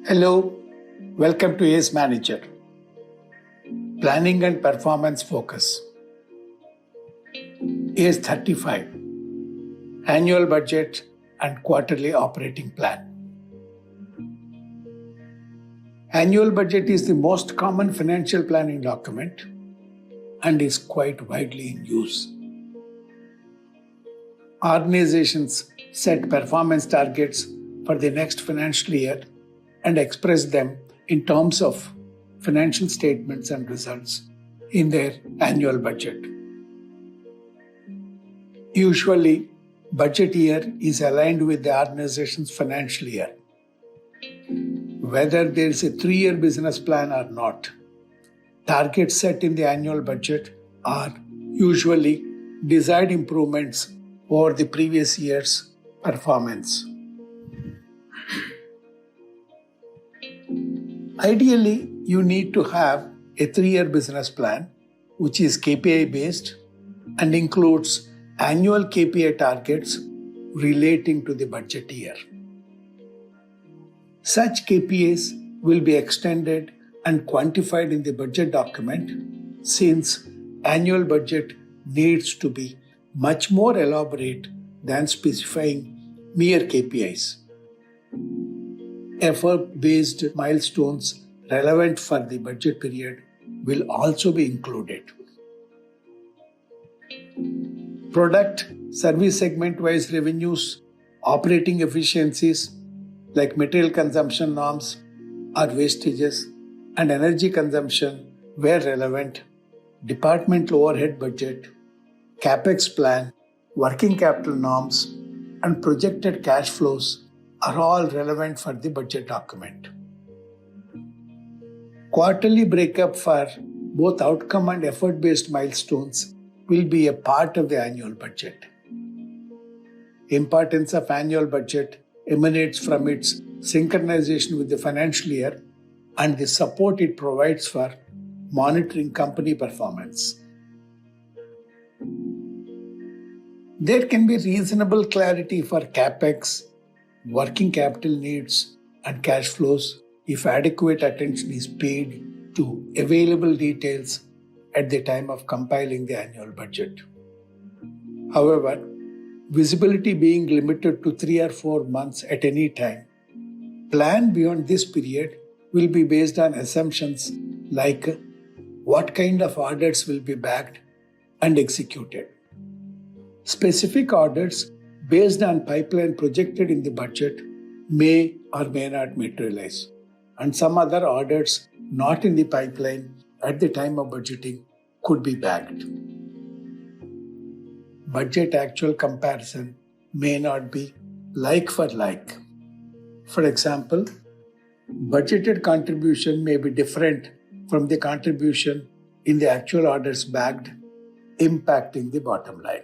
Hello, welcome to ACE Manager. Planning and Performance Focus. ACE 35. Annual Budget and Quarterly Operating Plan. Annual budget is the most common financial planning document and is quite widely in use. Organizations set performance targets for the next financial year and express them in terms of financial statements and results in their annual budget. Usually, budget year is aligned with the organization's financial year. Whether there is a 3-year business plan or not, targets set in the annual budget are usually desired improvements over the previous year's performance. Ideally, you need to have a 3-year business plan which is KPI based and includes annual KPI targets relating to the budget year. Such KPIs will be extended and quantified in the budget document since annual budget needs to be much more elaborate than specifying mere KPIs. Effort-based milestones relevant for the budget period will also be included. Product, service segment-wise revenues, operating efficiencies like material consumption norms or wastages, and energy consumption where relevant, departmental overhead budget, CapEx plan, working capital norms, and projected cash flows are all relevant for the budget document. Quarterly breakup for both outcome and effort-based milestones will be a part of the annual budget. Importance of annual budget emanates from its synchronization with the financial year and the support it provides for monitoring company performance. There can be reasonable clarity for CapEx, working capital needs, and cash flows if adequate attention is paid to available details at the time of compiling the annual budget. However, visibility being limited to 3 or 4 months at any time, plan beyond this period will be based on assumptions like what kind of orders will be bagged and executed. Specific orders based on pipeline projected in the budget may or may not materialize, and some other orders not in the pipeline at the time of budgeting could be bagged. Budget actual comparison may not be like for like. For example, budgeted contribution may be different from the contribution in the actual orders bagged, impacting the bottom line.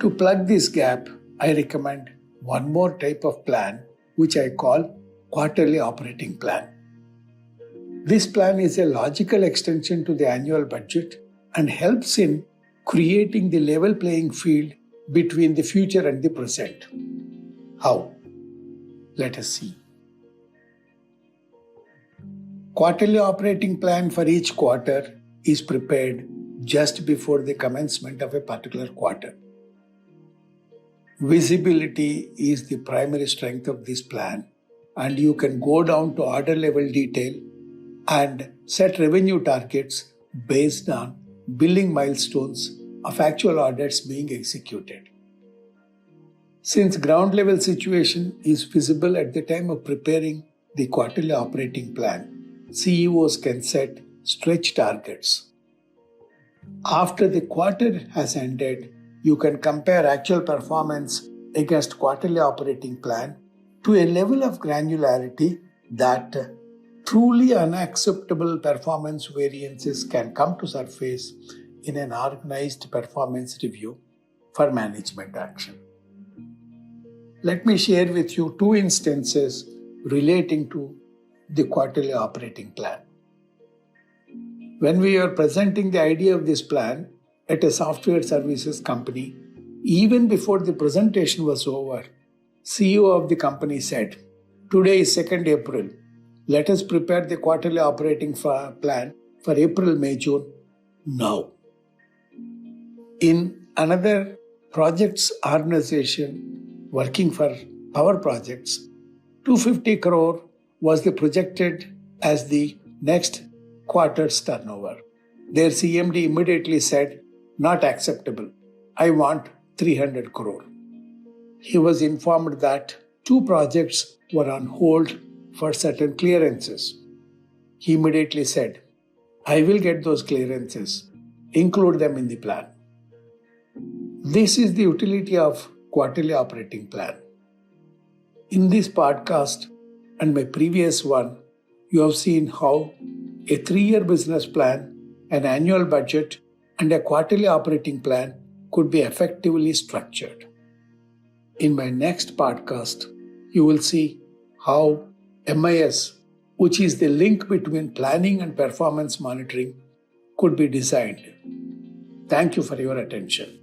To plug this gap, I recommend one more type of plan, which I call quarterly operating plan. This plan is a logical extension to the annual budget and helps in creating the level playing field between the future and the present. How? Let us see. Quarterly operating plan for each quarter is prepared just before the commencement of a particular quarter. Visibility is the primary strength of this plan, and you can go down to order level detail and set revenue targets based on billing milestones of actual orders being executed. Since ground level situation is visible at the time of preparing the quarterly operating plan, CEOs can set stretch targets. After the quarter has ended, you can compare actual performance against quarterly operating plan to a level of granularity that truly unacceptable performance variances can come to surface in an organized performance review for management action. Let me share with you 2 instances relating to the quarterly operating plan. When we were presenting the idea of this plan at a software services company, even before the presentation was over, CEO of the company said, Today is 2nd April. Let us prepare the quarterly operating plan for April, May, June now. In another projects organization working for power projects, 250 crore was the projected as the next quarter's turnover. Their CMD immediately said, not acceptable. I want 300 crore. He was informed that 2 projects were on hold for certain clearances. He immediately said, I will get those clearances, include them in the plan. This is the utility of quarterly operating plan. In this podcast and my previous one, you have seen how a 3-year business plan, an annual budget, and a quarterly operating plan could be effectively structured. In my next podcast, you will see how MIS, which is the link between planning and performance monitoring, could be designed. Thank you for your attention.